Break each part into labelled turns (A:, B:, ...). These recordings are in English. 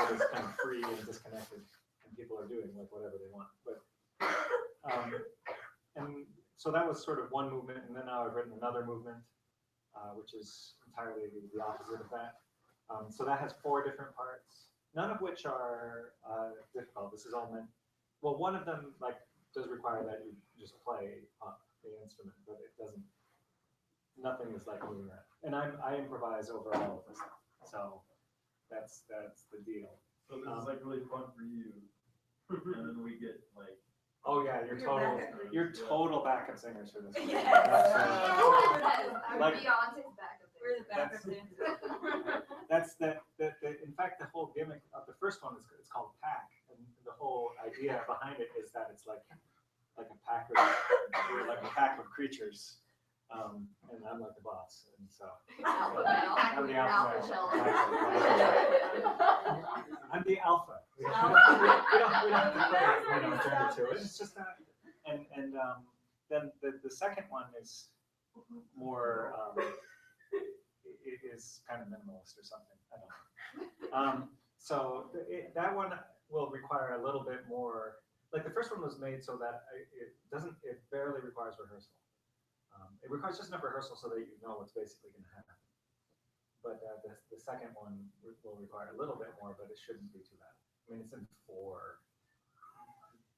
A: it is kind of free and disconnected, and people are doing like whatever they want. But and so that was sort of one movement, and then now I've written another movement, which is entirely the opposite of that. So that has 4 different parts, none of which are difficult. This is all meant. Well, one of them like does require that you just play the instrument, but it doesn't. Nothing is like moving that, and I improvise over all of this stuff. So that's the deal.
B: So this is like really fun for you, and then we get like.
A: Oh yeah, you're total backup singers for this.
C: Yes.
A: Like
C: Beyonce's backup.
D: We're the backup dancers.
A: that's the in fact the whole gimmick of the first one is it's called Pack, and the whole idea behind it is that it's like a pack of creatures. And I'm like the boss, and so I'm the alpha. I'm the alpha. We don't have to put gender to it. It's just that. And then the second one is more. It is kind of minimalist or something. I don't know. So that one will require a little bit more. Like the first one was made so that it barely requires rehearsal. It requires just enough rehearsal so that you know what's basically going to happen. But the second one will require a little bit more, but it shouldn't be too bad. I mean, it's in 4,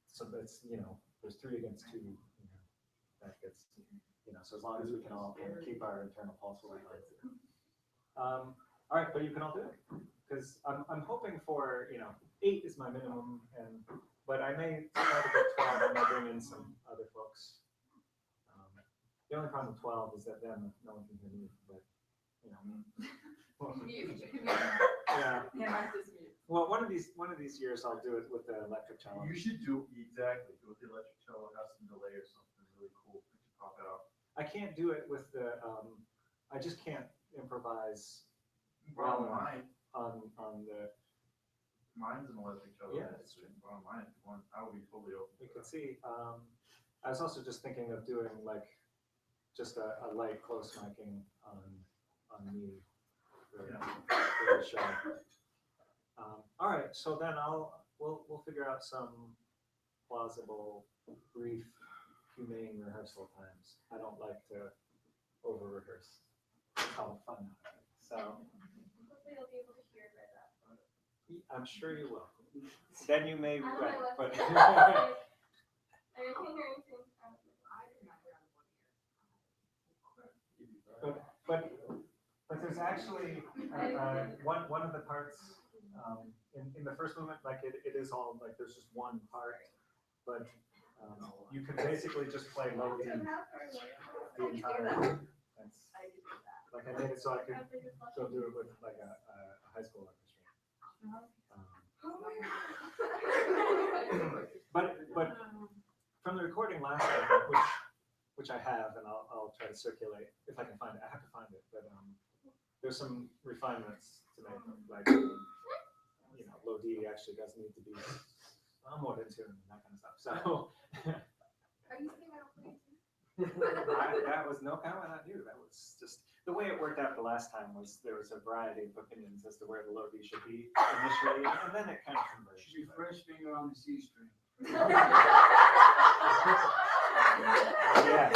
A: so that's there's 3 against 2. That gets so as long as we can all keep our internal pulse going. All right, but you can all do it because I'm hoping for 8 is my minimum, but I may try to get 12 and I'll bring in some other folks. The only problem with 12 is that then no one can hear me, but yeah. Well, one of these years I'll do it with the electric cello.
B: You should do with the electric cello. Have some delay or something really cool to pop out.
A: I can't do it with the. I just can't improvise.
B: Well,
A: on the.
B: Mine's an electric cello.
A: Yeah, that's true.
B: Mine, if you want, I will be totally open.
A: We could see. I was also just thinking of doing like. Just a light close miking on me for the show. All right, so then we'll figure out some plausible, brief, humane rehearsal times. I don't like to over rehearse. It's all fun. So
C: Hopefully you'll be able to hear it right up.
A: I'm sure you will. Then you may regret, but.
C: I can't hear anything.
A: But there's actually one of the parts in the first movement, like it is all like there's just one part, but you can basically just play low D the entire. That's like I made it so I could go do it with like a high school orchestra. But from the recording last time, which I have, and I'll try to circulate if I can find it. I have to find it, but there's some refinements to make, like low D actually does need to be somewhat in tune and that kind of stuff. So
C: Are you saying I don't play tune?
A: that was no comment on you. That was just the way it worked out the last time. Was there was a variety of opinions as to where the low D should be initially, and then it kind of converged.
E: Should be first finger on the C string.
A: Yeah.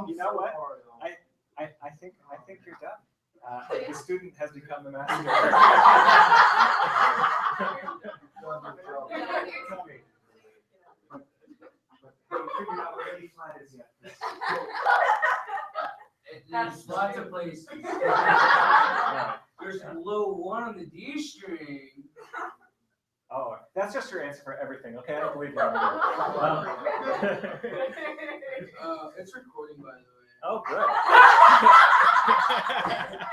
A: You know what? I think you're done. The student has become the master. Figured out where any flat is yet.
E: There's lots of places. There's low 1 on the D string.
A: Oh, that's just your answer for everything. Okay, I don't believe you.
E: It's recording, by the way.
A: Oh, good.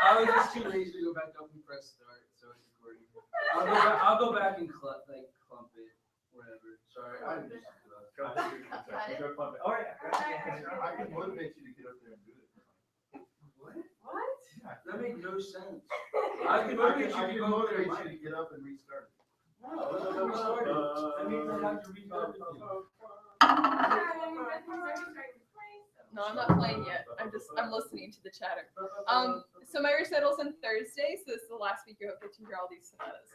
E: I was just too lazy to go back up and press start, so it's recording. I'll go back and clump it, whatever. Sorry, I'm just.
A: All right.
B: I can motivate you to get up there and do it.
E: What? That makes no sense.
B: I can motivate you to get up and restart.
E: That means I have to restart with you.
D: No, I'm not playing yet. I'm listening to the chatter. So
F: So my recital's on Thursday, so this is the last week you get to hear all these sonatas.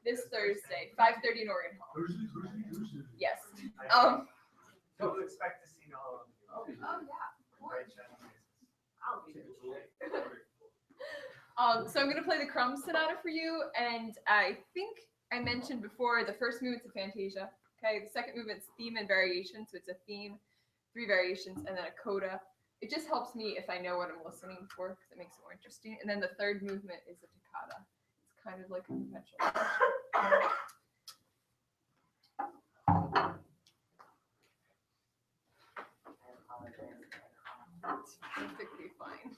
F: This Thursday, 5:30 in Oregon Hall. Yes.
A: So we expect to see all of you.
C: Oh, yeah.
A: Right, Shannon?
D: I'll be
F: So I'm gonna play the Crumb Sonata for you, and I think I mentioned before the first movement's a fantasia. Okay, the second movement's theme and variation, so it's a theme, 3 variations, and then a coda. It just helps me if I know what I'm listening for, because it makes it more interesting. And then the third movement is a toccata. It's kind of like a perpetual. It's perfectly fine.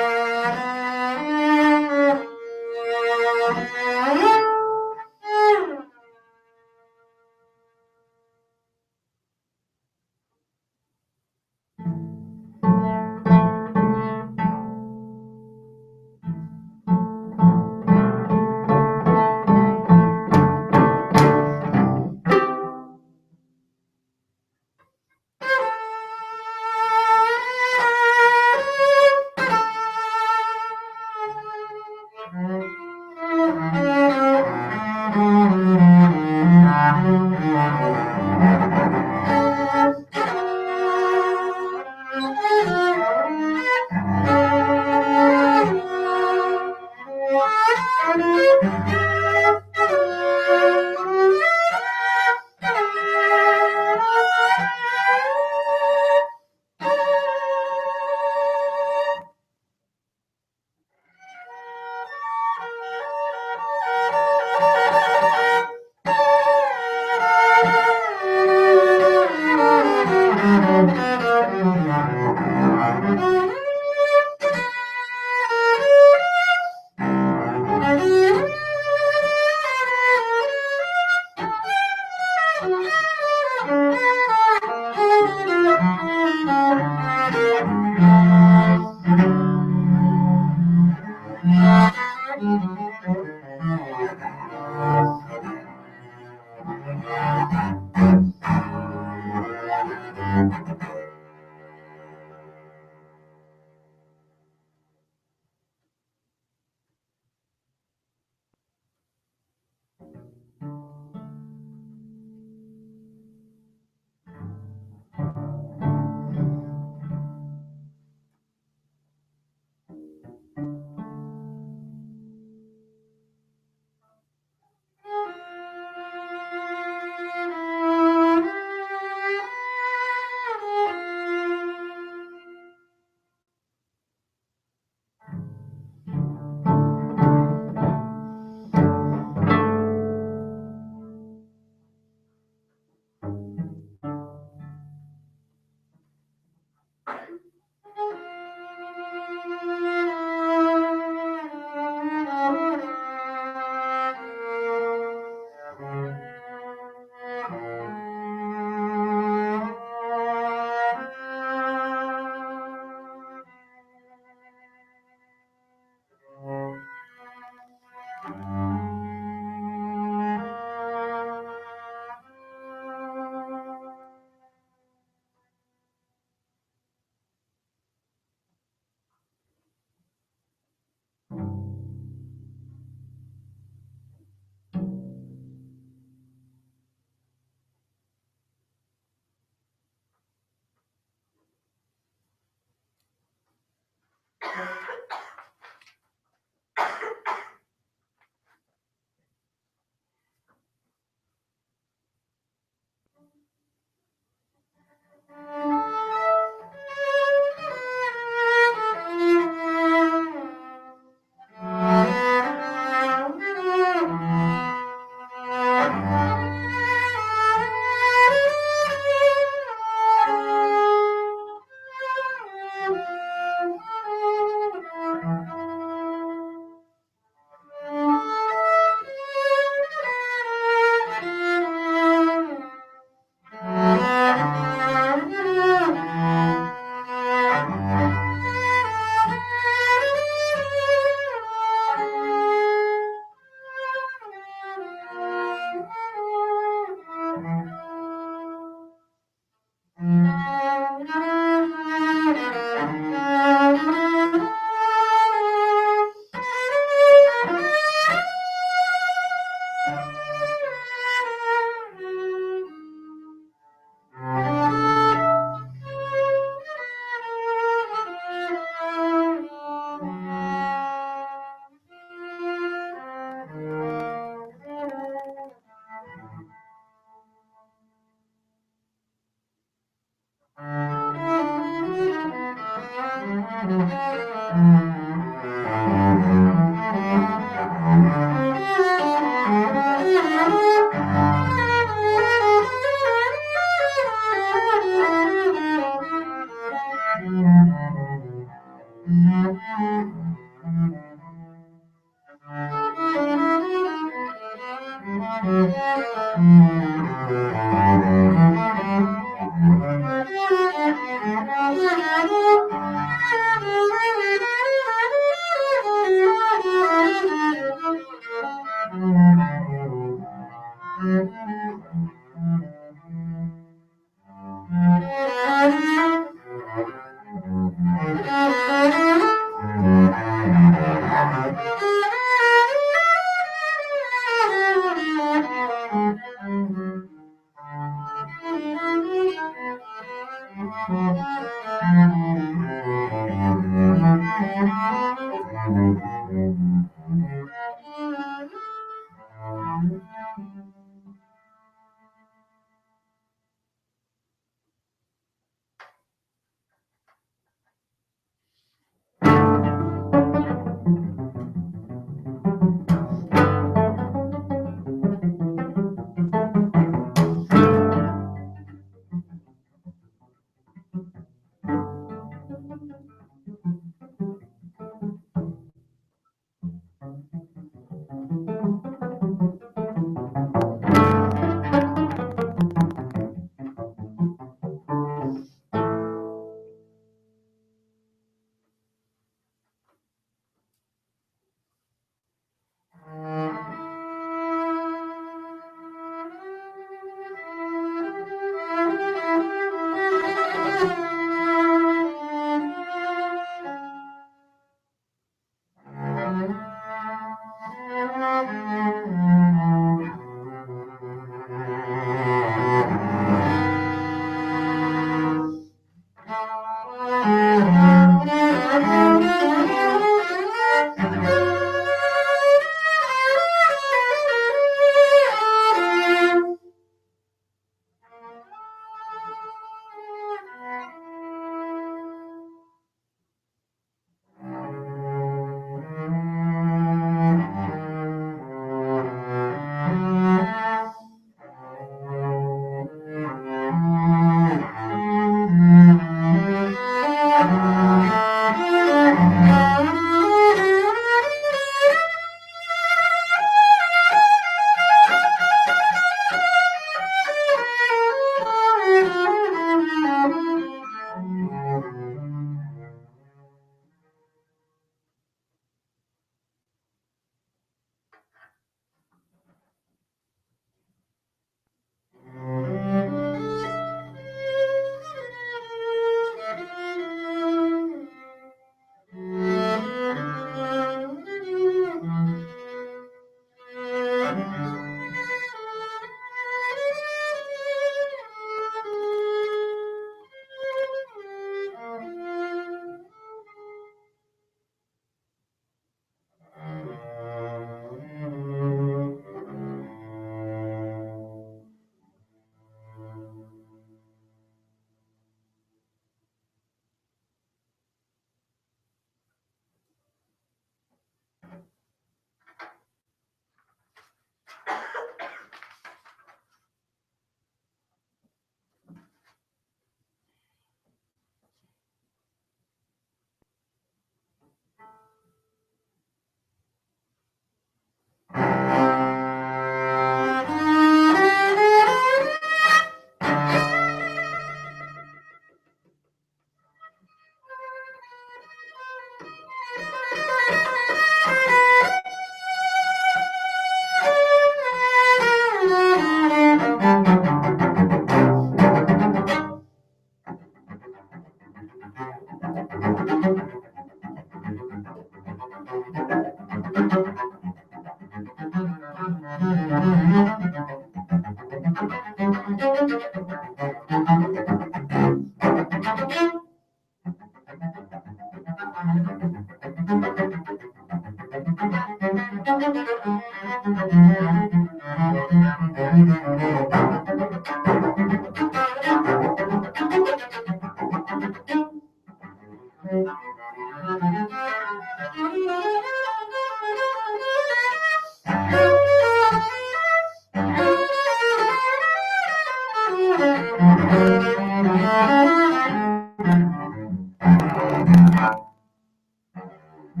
A: It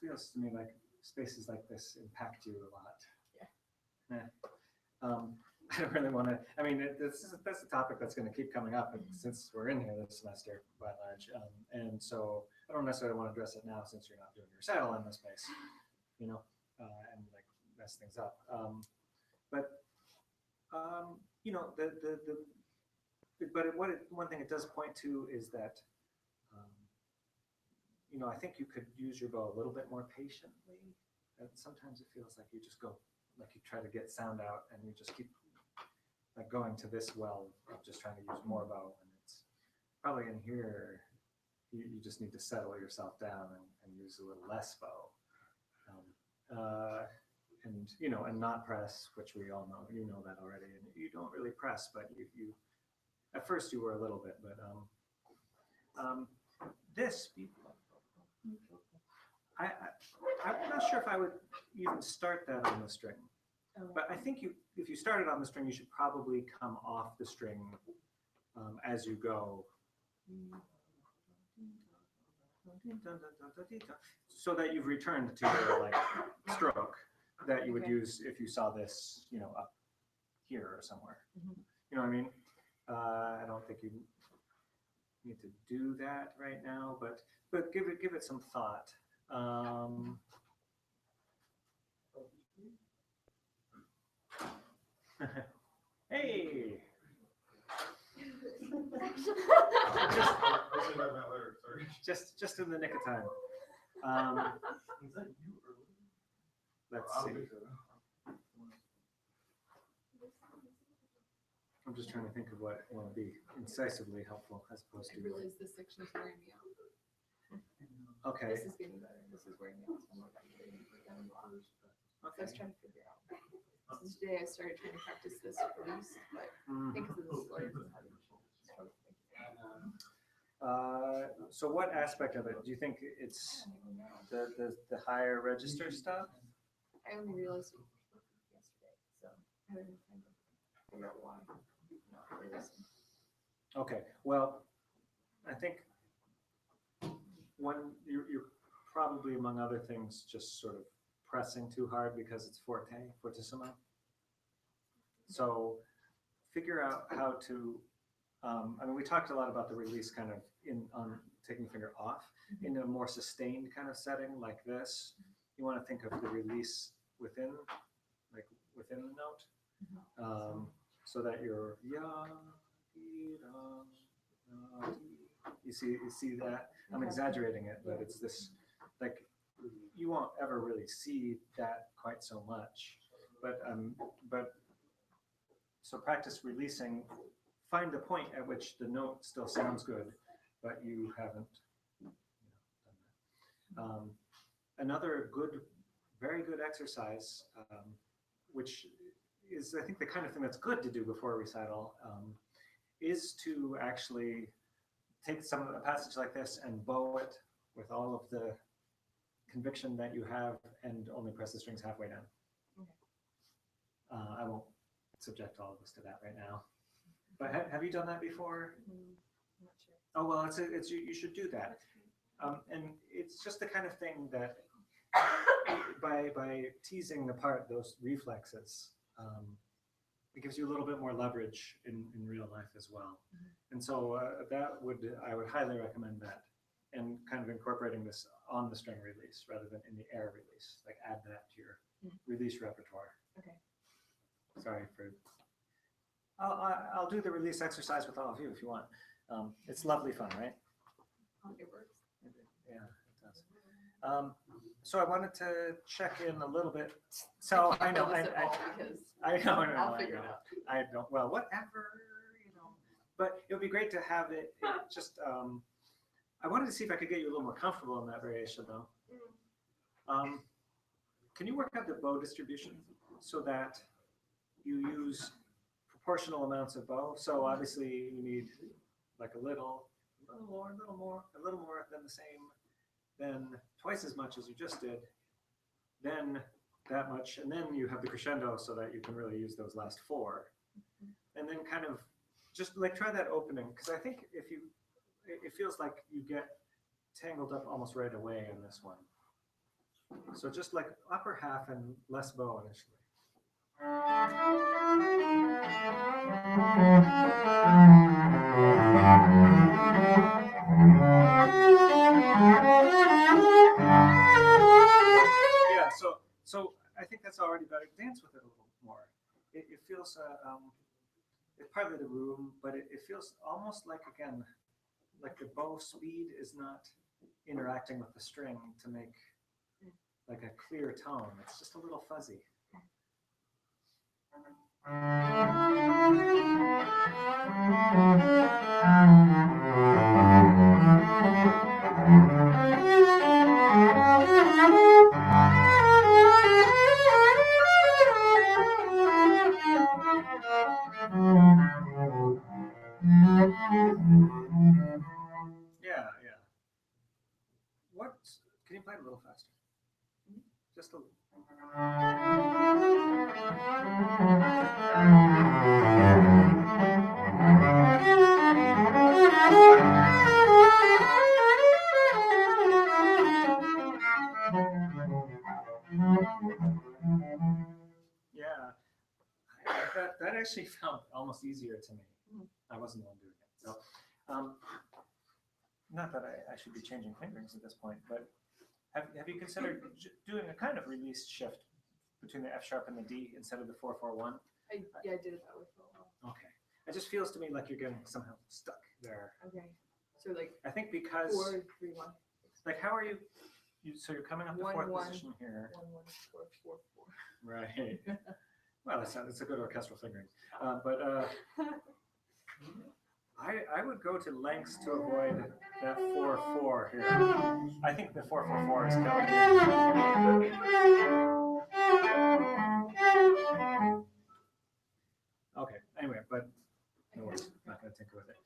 A: feels to me like spaces like this impact you a lot. Yeah. I don't really want to. I mean, that's a topic that's going to keep coming up since we're in here this semester by and large, and so I don't necessarily want to address it now since you're not doing your recital in this space, and like mess things up. But one thing it does point to is that. I think you could use your bow a little bit more patiently. And sometimes it feels like you just go, like you try to get sound out and you just keep like going to this well of just trying to use more bow. And it's probably in here, you just need to settle yourself down and use a little less bow. And not press, which we all know, you know that already. And you don't really press, but you at first you were a little bit, but this, I'm not sure if I would even start that on the string, but I think if you started on the string, you should probably come off the string as you go, so that you've returned to your like stroke that you would use if you saw this, up here or somewhere. You know what I mean? I don't think you need to do that right now, but give it some thought. Hey. Just in the nick of time. Let's see. I'm just trying to think of what will be incisively helpful as opposed
F: I
A: to.
F: realize this section is wearing me out.
A: Okay.
F: This is getting better. This is wearing me out. So I'm like, I was trying to figure out. Since today I started trying to practice this release, but I think because of the slurs, it's having
A: so what aspect of it do you think it's the higher register stuff?
F: I only realized it yesterday, so I haven't been trying to figure out why.
A: Okay, well, I think one you're probably among other things just sort of pressing too hard because it's fortissimo. So figure out how to. We talked a lot about the release kind of on taking finger off in a more sustained kind of setting like this. You want to think of the release within the note, so that you're you see that I'm exaggerating it, but it's this like you won't ever really see that quite so much, but so practice releasing. Find the point at which the note still sounds good, but you haven't done that. Another very good exercise, which is I think the kind of thing that's good to do before a recital is to actually take some of a passage like this and bow it with all of the conviction that you have and only press the strings halfway down. I won't subject all of us to that right now. But have you done that before?
F: I'm not sure.
A: Oh, well, you should do that. And it's just the kind of thing that by teasing apart those reflexes, it gives you a little bit more leverage in real life as well. And so I would highly recommend that, and kind of incorporating this on the string release rather than in the air release. Like add that to your release repertoire.
F: Okay.
A: Sorry for. I'll do the release exercise with all of you if you want. It's lovely fun, right?
F: It works.
A: Yeah, it does. So I wanted to check in a little bit. So I know, I know,
D: I'll figure it out.
A: I don't, well, whatever, but it would be great to have it just, I wanted to see if I could get you a little more comfortable in that variation though. Can you work out the bow distribution so that you use proportional amounts of bow? So obviously you need like a little more than the same, then twice as much as you just did, then that much, and then you have the crescendo so that you can really use those last four. And then kind of just like try that opening, because I think it feels like you get tangled up almost right away in this one. So just like upper half and less bow initially. Yeah, so I think that's already better. Dance with it a little more. It feels, it's partly the room, but it feels almost like, again, like the bow speed is not interacting with the string to make like a clear tone. It's just a little fuzzy. Yeah. What? Can you play it a little faster? Just a little. Yeah. That actually felt almost easier to me. I wasn't the one doing it. So, not that I should be changing fingerings at this point, but have you considered doing a kind of release shift between the F sharp and the D instead of the 4-4-1?
F: I did it that way for a while.
A: Okay. It just feels to me like you're getting somehow stuck there.
F: Okay. So like
A: I think because
F: 4-3-1.
A: like how are you so you're coming up to 4th
F: 1-1.
A: position here.
F: 1-1-4-4-4.
A: Right. Well, it's a good orchestral fingering. But I would go to lengths to avoid that 4-4 here. I think the 4-4-4 is killing you. Okay, anyway, but no worries, not going to tinker with it.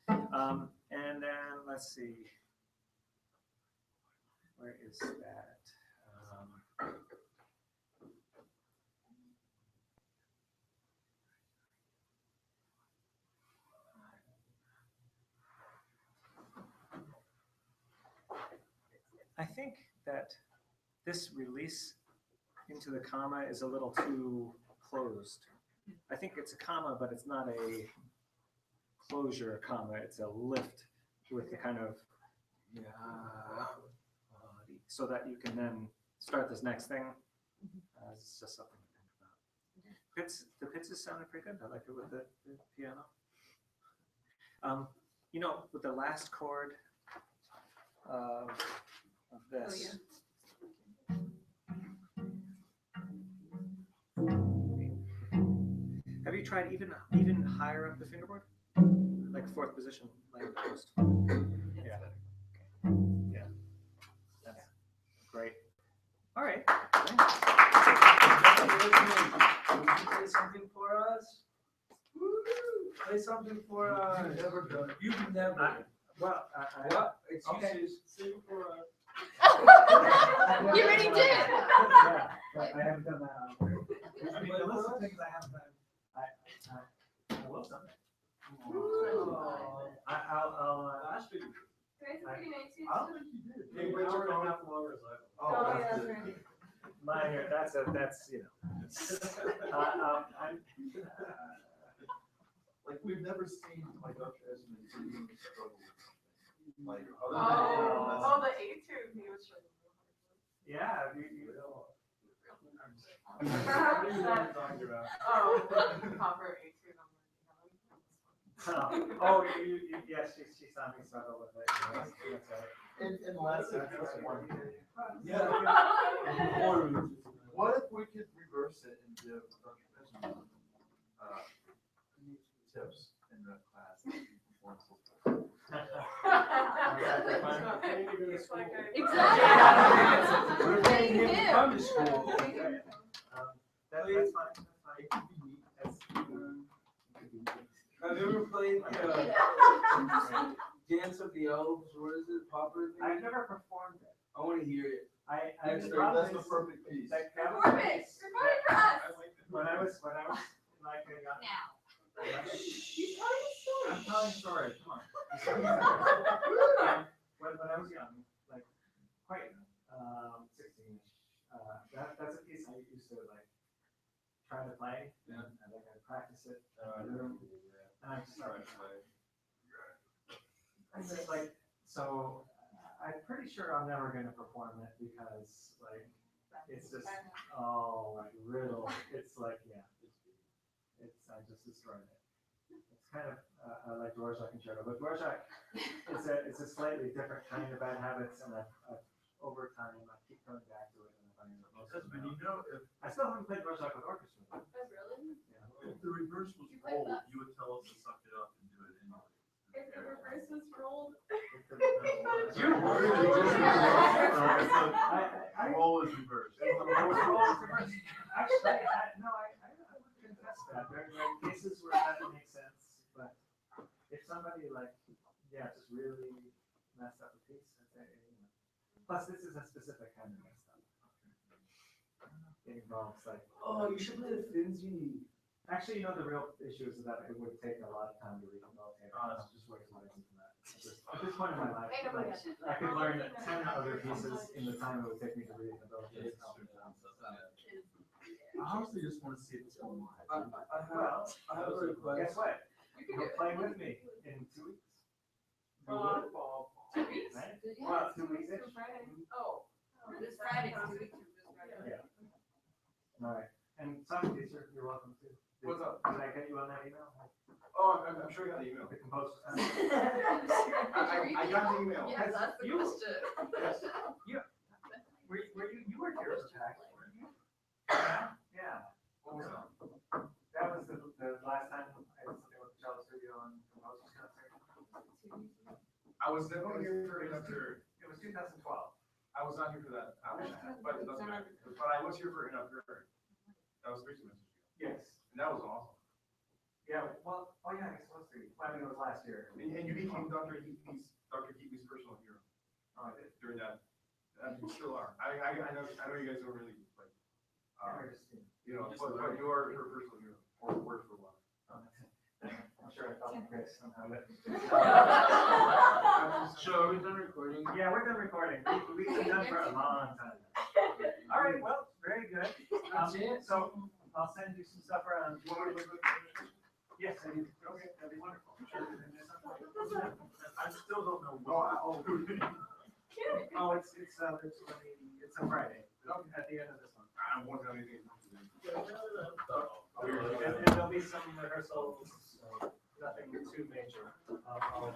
A: And then let's see. Where is that? I think that this release into the comma is a little too closed. I think it's a comma, but it's not a closure comma. It's a lift with the kind of so that you can then start this next thing. It's just something to think about. The pitches sounded pretty good. I like it with the piano. With the last chord of this. Have you tried even higher up the fingerboard? Like 4th position, like post. Yeah. Yeah. That's great. All right.
E: play something for us? Play something for us.
B: You've never done it.
E: You've never.
A: Well,
E: What?
A: Okay.
E: Excuses. Sing it for us.
F: You already did.
A: Yeah, but I haven't done that. I mean,
E: Play
A: the
E: with
A: list of
E: us?
A: things I haven't done, I will someday.
E: Oh.
A: I'll,
E: Last week.
C: Today's a pretty nice
B: I don't
C: too.
B: think you did.
E: Hey,
B: You
E: wait,
B: waited
E: hour and a
B: on-
E: half longer as I.
B: Oh,
C: yeah,
B: that's
C: that's
B: good.
A: mine, that's, you know. I'm,
B: Like, we've never seen, like, Dr. Esmond really struggle. Like, other
D: Oh,
B: than.
D: the A2, he was showing.
A: yeah,
B: What are you talking about?
D: Oh, copper A2 number.
A: oh, yes, she saw me struggle with it. You know, that's right.
B: And last, that's one.
A: Yeah.
B: What if we could reverse it and give Dr. Esmond, tips in the class? That he performs
F: Exactly. We're paying
E: Him to come to
F: him.
E: school.
A: That's fine, that's fine.
E: Have you ever played Dance of the Elves? What is it? Popper?
A: I've never performed it.
E: I want to hear it.
A: I
E: Next
A: the
E: time,
A: problem
B: That's the
A: is
B: perfect piece.
A: that was
C: Perform
A: the
C: it.
A: piece
C: Perform it for us.
A: when I was like a young.
C: Now.
A: I'm telling a story. Come on. When I was young, like quite young, 16-ish, that's a piece I used to like try to play.
E: Yeah.
A: And like I practice it. And I just started to play. And it's like, so I'm pretty sure I'm never gonna perform it because like it's just all like riddle. It's like I just destroyed it. It's kind of like Dvorak and Concerto, but Dvorak it's a slightly different kind of bad habits, and I've over time I keep coming back to it, and I find that most of
B: But
A: them.
B: you know, if
A: I still haven't played Dvorak with orchestra.
C: Oh, really?
A: Yeah.
B: the reverse was
C: You play
B: rolled,
C: that.
B: you would tell us to suck it up and do it anyway.
C: If the reverse was rolled.
A: You're
B: really just
A: I
B: roll is reversed.
A: Actually, I would confess that. There are cases where that makes sense, but if somebody like, just really messed up a piece, I'd say, plus this is a specific kind of messed up. It involves like.
E: Oh, you should play the Finzi.
A: Actually, the real issue is that it would take a lot of time to rehabilitate. It's just way too late for that. At this point in my life,
C: Wait,
A: like, I could learn 10 other pieces in the time it would take me to rehabilitate.
B: I honestly just want to see if it's going
E: I
A: Well,
E: have a request.
A: guess what?
C: You can
A: You'll play with me in 2 weeks.
E: You would?
C: 2 weeks?
A: Right?
C: Yeah.
A: Well, 2 weeks ish.
C: Oh, this Friday, 2 weeks from this Friday.
A: Yeah. All right. And Socrates, you're welcome to.
B: What's up?
A: Did I get you on that email?
B: Oh, I'm sure you got the email.
A: The composer.
B: I got the email.
C: Yeah, that's the
A: You-
C: question.
A: You were here, Jack, weren't you? Yeah.
B: What was that?
A: That was the last time I was sitting with the cello studio on composer's concert.
B: I was definitely here for another.
A: It was 2012.
B: I was not here for that. But it doesn't matter. But I was here for another. That was 3 semesters ago.
A: Yes.
B: And that was awesome.
A: Yeah, well, I guess it was 3. I mean, it was last year.
B: And you became Dr. Heatley's personal hero during that. And you still are. I know you guys don't really like, but you are her personal hero or work for a while.
A: I'm sure I felt Chris somehow.
E: So are we done recording?
A: Yeah, we're done recording. We've been done for a long time. All right, well, very good.
E: That's it?
A: So I'll send you some stuff around. Yes, I do. Okay, that'd be wonderful.
B: I still don't know
A: Oh, it's a Friday, at the end of this month.
B: I won't have anything to do.
A: And there'll be some rehearsals, nothing too major. I'll